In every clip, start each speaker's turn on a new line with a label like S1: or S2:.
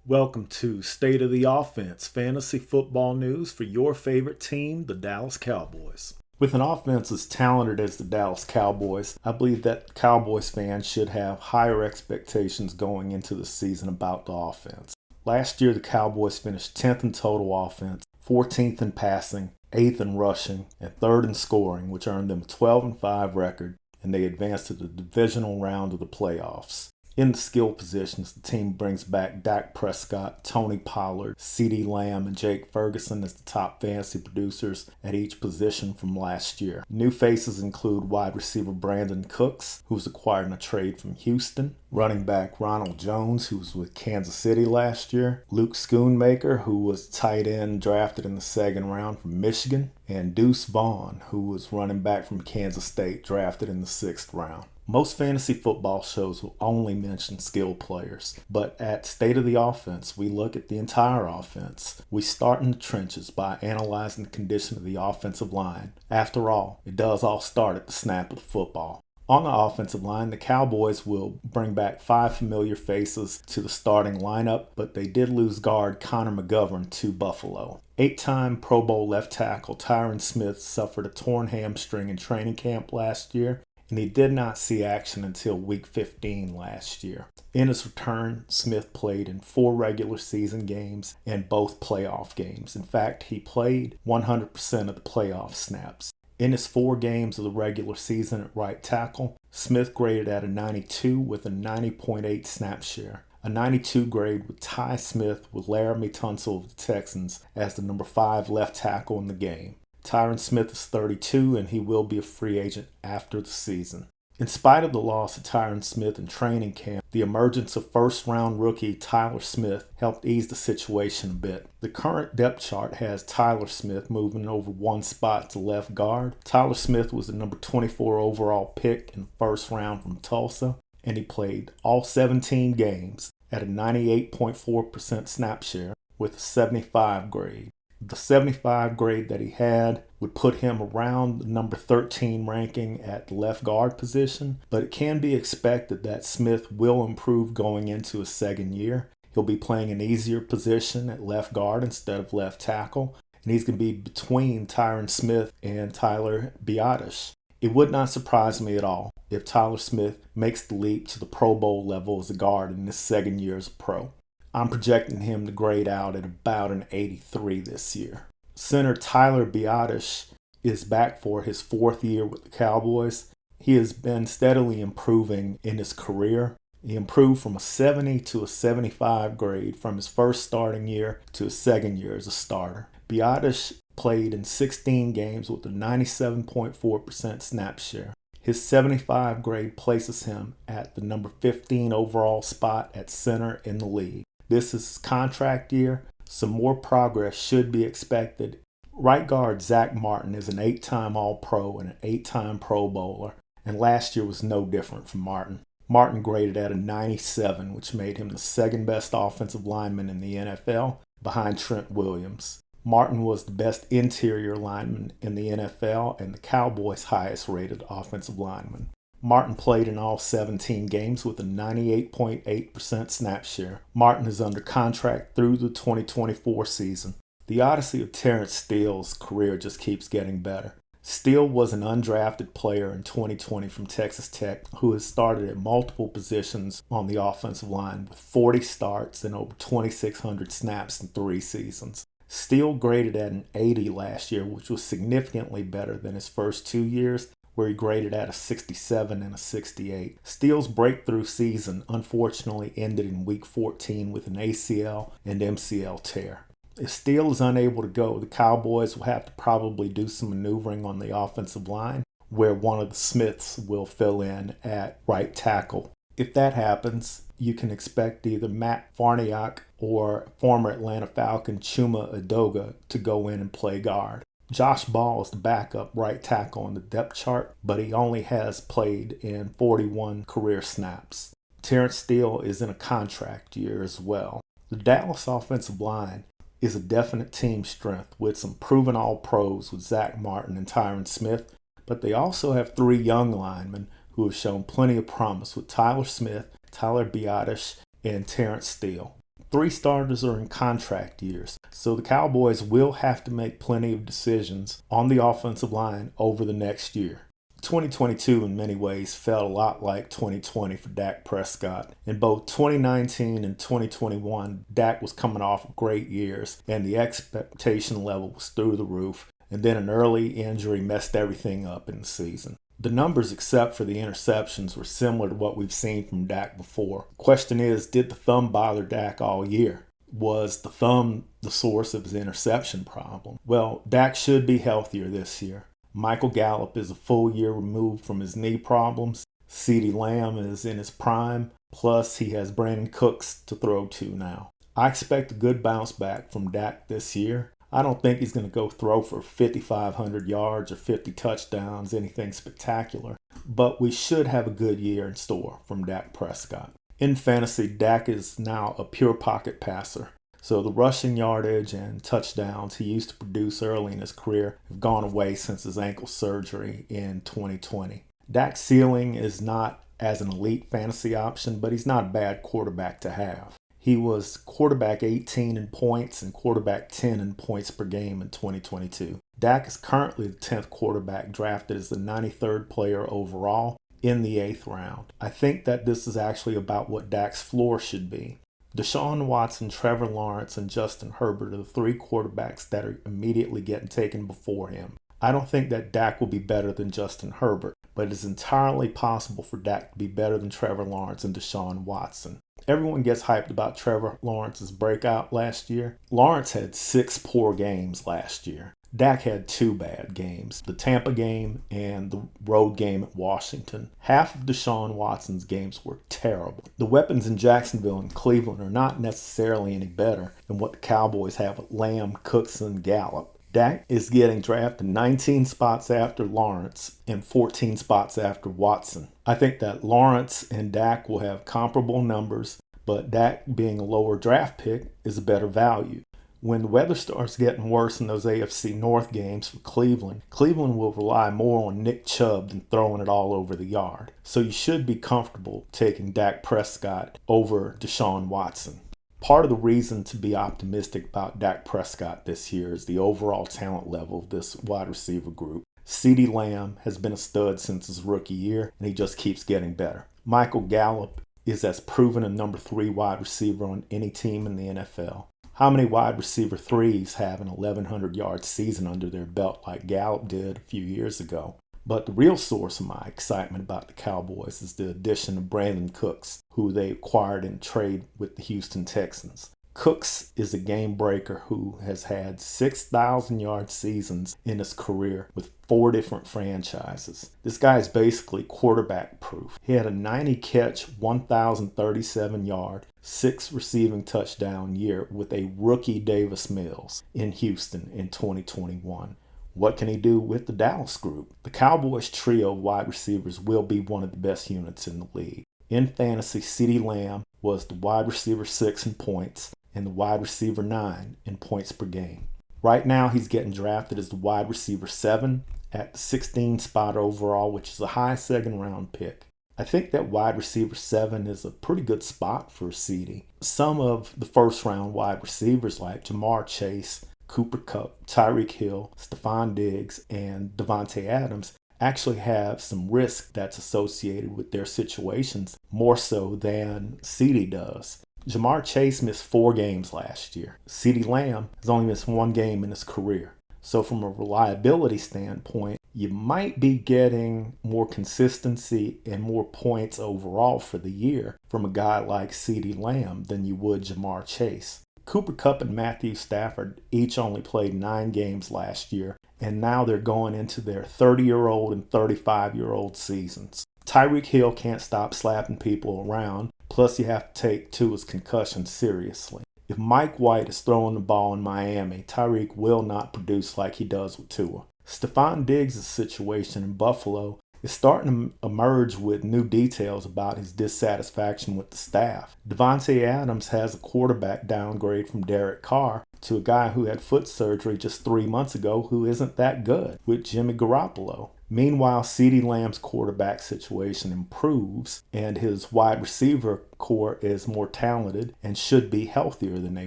S1: Welcome to State of the Offense, fantasy football news for your favorite team, the Dallas Cowboys. With an offense as talented as the Dallas Cowboys, I believe that Cowboys fans should have higher expectations going into the season about the offense. Last year, the Cowboys finished 10th in total offense, 14th in passing, 8th in rushing, and 3rd in scoring, which earned them a 12-5 record, and they advanced to the divisional round of the playoffs. In the skill positions, the team brings back Dak Prescott, Tony Pollard, CeeDee Lamb, and Jake Ferguson as the top fantasy producers at each position from last year. New faces include wide receiver Brandon Cooks, who was acquired in a trade from Houston, running back Ronald Jones, who was with Kansas City last year, Luke Schoonmaker, who was tight end drafted in the second round from Michigan, and Deuce Vaughn, who was running back from Kansas State drafted in the 6th round. Most fantasy football shows will only mention skill players, but at State of the Offense, we look at the entire offense. We start in the trenches by analyzing the condition of the offensive line. After all, it does all start at the snap of the football. On the offensive line, the Cowboys will bring back 5 familiar faces to the starting lineup, but they did lose guard Connor McGovern to Buffalo. 8-time Pro Bowl left tackle Tyron Smith suffered a torn hamstring in training camp last year, and he did not see action until Week 15 last year. In his return, Smith played in 4 regular season games and both playoff games. In fact, he played 100% of the playoff snaps. In his 4 games of the regular season at right tackle, Smith graded at a 92 with a 90.8 snap share. A 92 grade would tie Smith with Laramie Tunsil of the Texans as the number 5 left tackle in the game. Tyron Smith is 32 and he will be a free agent after the season. In spite of the loss of Tyron Smith in training camp, the emergence of first-round rookie Tyler Smith helped ease the situation a bit. The current depth chart has Tyler Smith moving over 1 spot to left guard. Tyler Smith was the number 24 overall pick in the first round from Tulsa, and he played all 17 games at a 98.4% snap share with a 75 grade. The 75 grade that he had would put him around the number 13 ranking at the left guard position, but it can be expected that Smith will improve going into his second year. He'll be playing an easier position at left guard instead of left tackle, and he's going to be between Tyron Smith and Tyler Biadasz. It would not surprise me at all if Tyler Smith makes the leap to the Pro Bowl level as a guard in his second year as a pro. I'm projecting him to grade out at about an 83 this year. Center Tyler Biadasz is back for his 4th year with the Cowboys. He has been steadily improving in his career. He improved from a 70 to a 75 grade from his first starting year to his second year as a starter. Biadasz played in 16 games with a 97.4% snap share. His 75 grade places him at the number 15 overall spot at center in the league. This is his contract year. Some more progress should be expected. Right guard Zach Martin is an 8-time All-Pro and an 8-time Pro Bowler, and last year was no different from Martin. Martin graded at a 97, which made him the second best offensive lineman in the NFL, behind Trent Williams. Martin was the best interior lineman in the NFL and the Cowboys' highest rated offensive lineman. Martin played in all 17 games with a 98.8% snap share. Martin is under contract through the 2024 season. The odyssey of Terrence Steele's career just keeps getting better. Steele was an undrafted player in 2020 from Texas Tech who has started at multiple positions on the offensive line with 40 starts and over 2,600 snaps in 3 seasons. Steele graded at an 80 last year, which was significantly better than his first 2 years, where he graded at a 67 and a 68. Steele's breakthrough season unfortunately ended in Week 14 with an ACL and MCL tear. If Steele is unable to go, the Cowboys will have to probably do some maneuvering on the offensive line, where one of the Smiths will fill in at right tackle. If that happens, you can expect either Matt Farniok or former Atlanta Falcon Chuma Edoga to go in and play guard. Josh Ball is the backup right tackle on the depth chart, but he only has played in 41 career snaps. Terrence Steele is in a contract year as well. The Dallas offensive line is a definite team strength with some proven All-Pros with Zach Martin and Tyron Smith, but they also have 3 young linemen who have shown plenty of promise with Tyler Smith, Tyler Biadasz, and Terrence Steele. 3 starters are in contract years, so the Cowboys will have to make plenty of decisions on the offensive line over the next year. 2022 in many ways felt a lot like 2020 for Dak Prescott. In both 2019 and 2021, Dak was coming off great years and the expectation level was through the roof, and then an early injury messed everything up in the season. The numbers, except for the interceptions, were similar to what we've seen from Dak before. The question is, did the thumb bother Dak all year? Was the thumb the source of his interception problem? Well, Dak should be healthier this year. Michael Gallup is a full year removed from his knee problems. CeeDee Lamb is in his prime. Plus, he has Brandon Cooks to throw to now. I expect a good bounce back from Dak this year. I don't think he's going to go throw for 5,500 yards or 50 touchdowns, anything spectacular. But we should have a good year in store from Dak Prescott. In fantasy, Dak is now a pure pocket passer. So the rushing yardage and touchdowns he used to produce early in his career have gone away since his ankle surgery in 2020. Dak's ceiling is not as an elite fantasy option, but he's not a bad quarterback to have. He was quarterback 18 in points and quarterback 10 in points per game in 2022. Dak is currently the 10th quarterback drafted as the 93rd player overall in the 8th round. I think that this is actually about what Dak's floor should be. Deshaun Watson, Trevor Lawrence, and Justin Herbert are the 3 quarterbacks that are immediately getting taken before him. I don't think that Dak will be better than Justin Herbert, but it's entirely possible for Dak to be better than Trevor Lawrence and Deshaun Watson. Everyone gets hyped about Trevor Lawrence's breakout last year. Lawrence had 6 poor games last year. Dak had 2 bad games, the Tampa game and the road game at Washington. Half of Deshaun Watson's games were terrible. The weapons in Jacksonville and Cleveland are not necessarily any better than what the Cowboys have with Lamb, Cooks, and Gallup. Dak is getting drafted 19 spots after Lawrence and 14 spots after Watson. I think that Lawrence and Dak will have comparable numbers, but Dak being a lower draft pick is a better value. When the weather starts getting worse in those AFC North games for Cleveland, Cleveland will rely more on Nick Chubb than throwing it all over the yard. So you should be comfortable taking Dak Prescott over Deshaun Watson. Part of the reason to be optimistic about Dak Prescott this year is the overall talent level of this wide receiver group. CeeDee Lamb has been a stud since his rookie year, and he just keeps getting better. Michael Gallup is as proven a number 3 wide receiver on any team in the NFL. How many wide receiver 3s have an 1,100-yard season under their belt like Gallup did a few years ago? But the real source of my excitement about the Cowboys is the addition of Brandon Cooks, who they acquired in trade with the Houston Texans. Cooks is a game breaker who has had 6,000-yard seasons in his career with 4 different franchises. This guy is basically quarterback proof. He had a 90-catch, 1,037-yard, 6 receiving touchdown year with a rookie Davis Mills in Houston in 2021. What can he do with the Dallas group? The Cowboys trio of wide receivers will be one of the best units in the league. In fantasy, CeeDee Lamb was the wide receiver 6 in points and the wide receiver 9 in points per game. Right now, he's getting drafted as the wide receiver 7 at the 16th spot overall, which is a high second round pick. I think that wide receiver 7 is a pretty good spot for CeeDee. Some of the first round wide receivers like Jamar Chase, Cooper Kupp, Tyreek Hill, Stephon Diggs, and Davante Adams actually have some risk that's associated with their situations more so than CeeDee does. Jamar Chase missed 4 games last year. CeeDee Lamb has only missed 1 game in his career. So from a reliability standpoint, you might be getting more consistency and more points overall for the year from a guy like CeeDee Lamb than you would Jamar Chase. Cooper Kupp and Matthew Stafford each only played 9 games last year, and now they're going into their 30-year-old and 35-year-old seasons. Tyreek Hill can't stop slapping people around, plus you have to take Tua's concussion seriously. If Mike White is throwing the ball in Miami, Tyreek will not produce like he does with Tua. Stephon Diggs' situation in Buffalo is starting to emerge with new details about his dissatisfaction with the staff. Davante Adams has a quarterback downgrade from Derek Carr to a guy who had foot surgery just 3 months ago who isn't that good with Jimmy Garoppolo. Meanwhile, CeeDee Lamb's quarterback situation improves, and his wide receiver core is more talented and should be healthier than they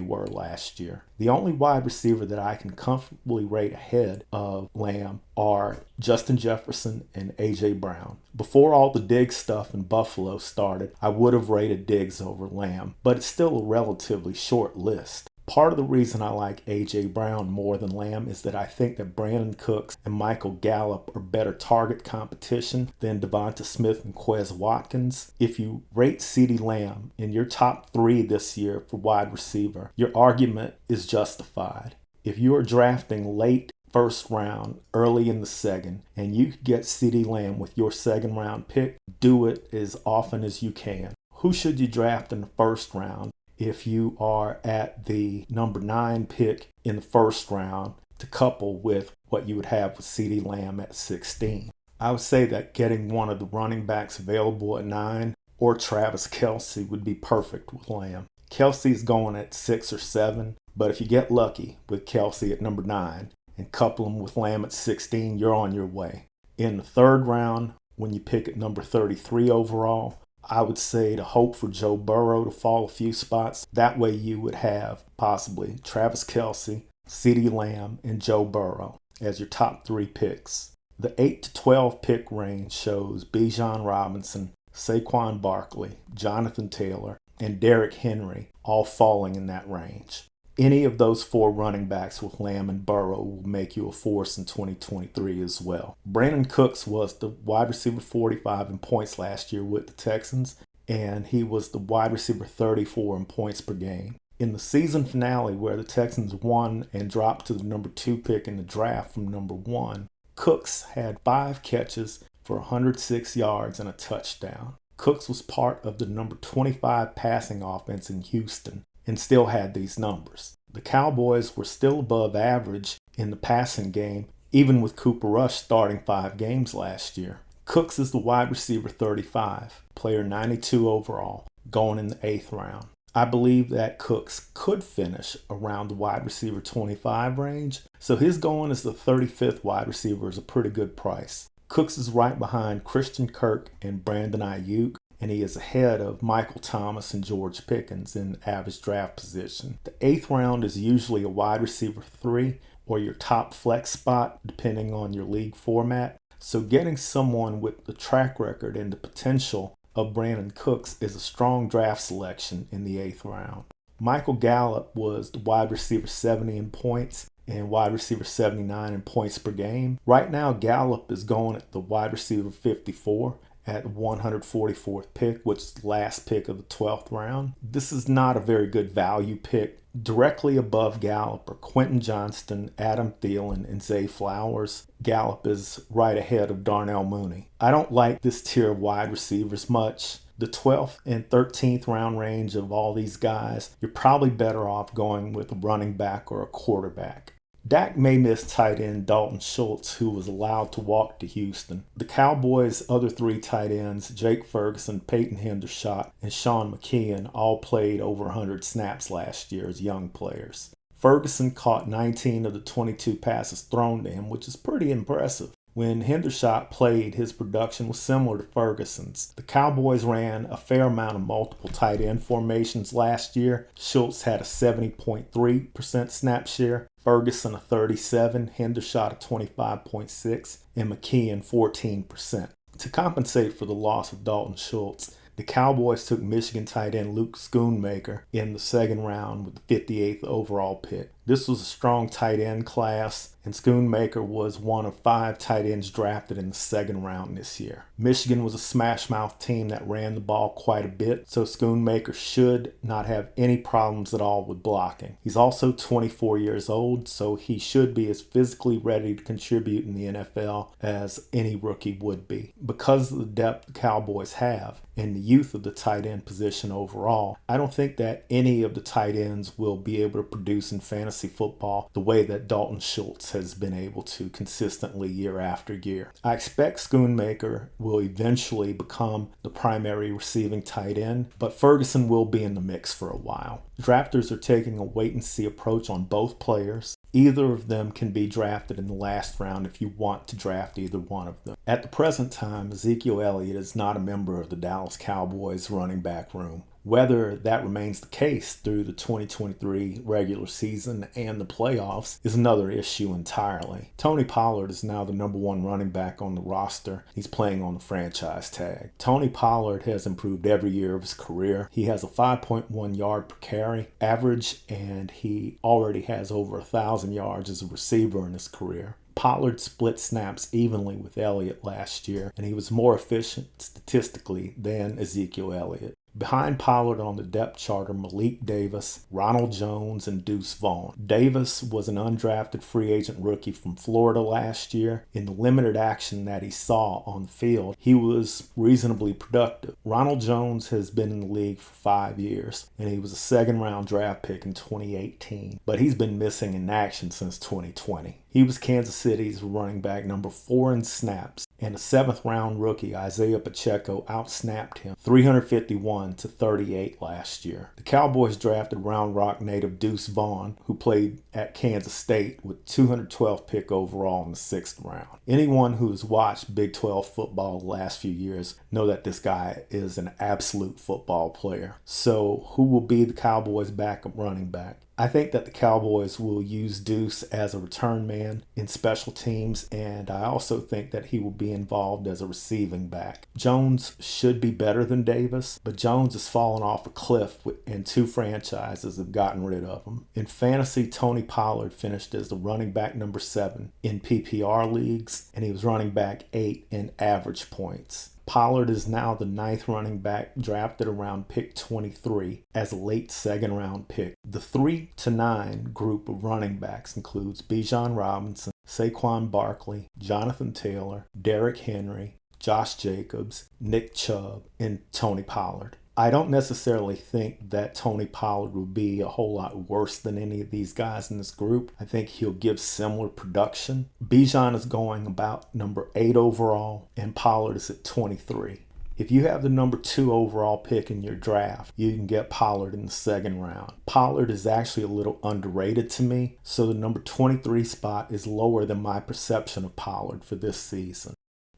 S1: were last year. The only wide receiver that I can comfortably rate ahead of Lamb are Justin Jefferson and A.J. Brown. Before all the Diggs stuff in Buffalo started, I would have rated Diggs over Lamb, but it's still a relatively short list. Part of the reason I like A.J. Brown more than Lamb is that I think that Brandon Cooks and Michael Gallup are better target competition than Devonta Smith and Quez Watkins. If you rate CeeDee Lamb in your top 3 this year for wide receiver, your argument is justified. If you are drafting late first round, early in the second, and you get CeeDee Lamb with your second round pick, do it as often as you can. Who should you draft in the first round if you are at the number 9 pick in the first round to couple with what you would have with CeeDee Lamb at 16? I would say that getting one of the running backs available at 9 or Travis Kelce would be perfect with Lamb. Kelce's going at 6 or 7, but if you get lucky with Kelce at number 9 and couple him with Lamb at 16, you're on your way. In the third round, when you pick at number 33 overall, I would say to hope for Joe Burrow to fall a few spots. That way you would have possibly Travis Kelce, CeeDee Lamb, and Joe Burrow as your top 3 picks. The 8 to 12 pick range shows Bijan Robinson, Saquon Barkley, Jonathan Taylor, and Derrick Henry all falling in that range. Any of those 4 running backs with Lamb and Burrow will make you a force in 2023 as well. Brandon Cooks was the wide receiver 45 in points last year with the Texans, and he was the wide receiver 34 in points per game. In the season finale, where the Texans won and dropped to the number 2 pick in the draft from number 1, Cooks had 5 catches for 106 yards and a touchdown. Cooks was part of the number 25 passing offense in Houston and still had these numbers. The Cowboys were still above average in the passing game, even with Cooper Rush starting 5 games last year. Cooks is the wide receiver 35, player 92 overall, going in the 8th round. I believe that Cooks could finish around the wide receiver 25 range, so his going as the 35th wide receiver is a pretty good price. Cooks is right behind Christian Kirk and Brandon Ayuk, and he is ahead of Michael Thomas and George Pickens in average draft position. The 8th round is usually a wide receiver 3 or your top flex spot, depending on your league format. So getting someone with the track record and the potential of Brandon Cooks is a strong draft selection in the 8th round. Michael Gallup was the wide receiver 70 in points and wide receiver 79 in points per game. Right now, Gallup is going at the wide receiver 54 at 144th pick, which is the last pick of the 12th round. This is not a very good value pick. Directly above Gallup are Quentin Johnston, Adam Thielen, and Zay Flowers. Gallup is right ahead of Darnell Mooney. I don't like this tier of wide receivers much. The 12th and 13th round range of all these guys, you're probably better off going with a running back or a quarterback. Dak may miss tight end Dalton Schultz, who was allowed to walk to Houston. The Cowboys' other 3 tight ends, Jake Ferguson, Peyton Hendershot, and Sean McKeon, all played over 100 snaps last year as young players. Ferguson caught 19 of the 22 passes thrown to him, which is pretty impressive. When Hendershot played, his production was similar to Ferguson's. The Cowboys ran a fair amount of multiple tight end formations last year. Schultz had a 70.3% snap share, Ferguson a 37%, Hendershot a 25.6%, and McKeon 14%. To compensate for the loss of Dalton Schultz, the Cowboys took Michigan tight end Luke Schoonmaker in the 2nd round with the 58th overall pick. This was a strong tight end class, and Schoonmaker was one of 5 tight ends drafted in the 2nd round this year. Michigan was a smash-mouth team that ran the ball quite a bit, so Schoonmaker should not have any problems at all with blocking. He's also 24 years old, so he should be as physically ready to contribute in the NFL as any rookie would be. Because of the depth the Cowboys have and the youth of the tight end position overall, I don't think that any of the tight ends will be able to produce in fantasy football the way that Dalton Schultz has been able to consistently year after year. I expect Schoonmaker will eventually become the primary receiving tight end, but Ferguson will be in the mix for a while. Drafters are taking a wait-and-see approach on both players. Either of them can be drafted in the last round if you want to draft either one of them. At the present time, Ezekiel Elliott is not a member of the Dallas Cowboys running back room. Whether that remains the case through the 2023 regular season and the playoffs is another issue entirely. Tony Pollard is now the number one running back on the roster. He's playing on the franchise tag. Tony Pollard has improved every year of his career. He has a 5.1 yard per carry average, and he already has over 1,000 yards as a receiver in his career. Pollard split snaps evenly with Elliott last year, and he was more efficient statistically than Ezekiel Elliott. Behind Pollard on the depth chart are Malik Davis, Ronald Jones, and Deuce Vaughn. Davis was an undrafted free agent rookie from Florida last year. In the limited action that he saw on the field, he was reasonably productive. Ronald Jones has been in the league for 5 years, and he was a second-round draft pick in 2018, but he's been missing in action since 2020. He was Kansas City's running back number 4 in snaps, and a 7th-round rookie, Isaiah Pacheco, outsnapped him 351-38 last year. The Cowboys drafted Round Rock native Deuce Vaughn, who played at Kansas State, with 212th pick overall in the 6th round. Anyone who has watched Big 12 football the last few years know that this guy is an absolute football player. So who will be the Cowboys' backup running back? I think that the Cowboys will use Deuce as a return man in special teams, and I also think that he will be involved as a receiving back. Jones should be better than Davis, but Jones has fallen off a cliff and 2 franchises have gotten rid of him. In fantasy, Tony Pollard finished as the running back number 7 in PPR leagues, and he was running back 8 in average points. Pollard is now the 9th running back drafted around pick 23 as a late 2nd round pick. The 3 to 9 group of running backs includes Bijan Robinson, Saquon Barkley, Jonathan Taylor, Derrick Henry, Josh Jacobs, Nick Chubb, and Tony Pollard. I don't necessarily think that Tony Pollard will be a whole lot worse than any of these guys in this group. I think he'll give similar production. Bijan is going about number 8 overall, and Pollard is at 23. If you have the number 2 overall pick in your draft, you can get Pollard in the 2nd round. Pollard is actually a little underrated to me, so the number 23 spot is lower than my perception of Pollard for this season.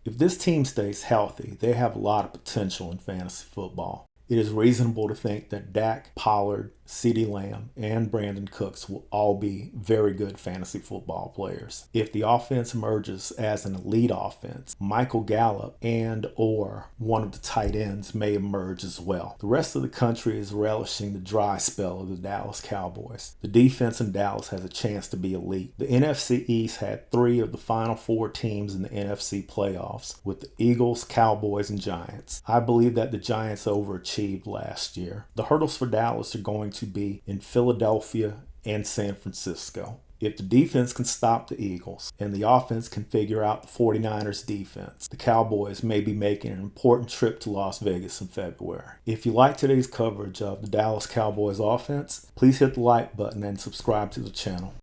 S1: If this team stays healthy, they have a lot of potential in fantasy football. It is reasonable to think that Dak, Pollard, CeeDee Lamb, and Brandon Cooks will all be very good fantasy football players. If the offense emerges as an elite offense, Michael Gallup and or one of the tight ends may emerge as well. The rest of the country is relishing the dry spell of the Dallas Cowboys. The defense in Dallas has a chance to be elite. The NFC East had 3 of the final 4 teams in the NFC playoffs, with the Eagles, Cowboys, and Giants. I believe that the Giants overachieved last year. The hurdles for Dallas are going to be in Philadelphia and San Francisco. If the defense can stop the Eagles and the offense can figure out the 49ers defense, the Cowboys may be making an important trip to Las Vegas in February. If you like today's coverage of the Dallas Cowboys offense, please hit the like button and subscribe to the channel.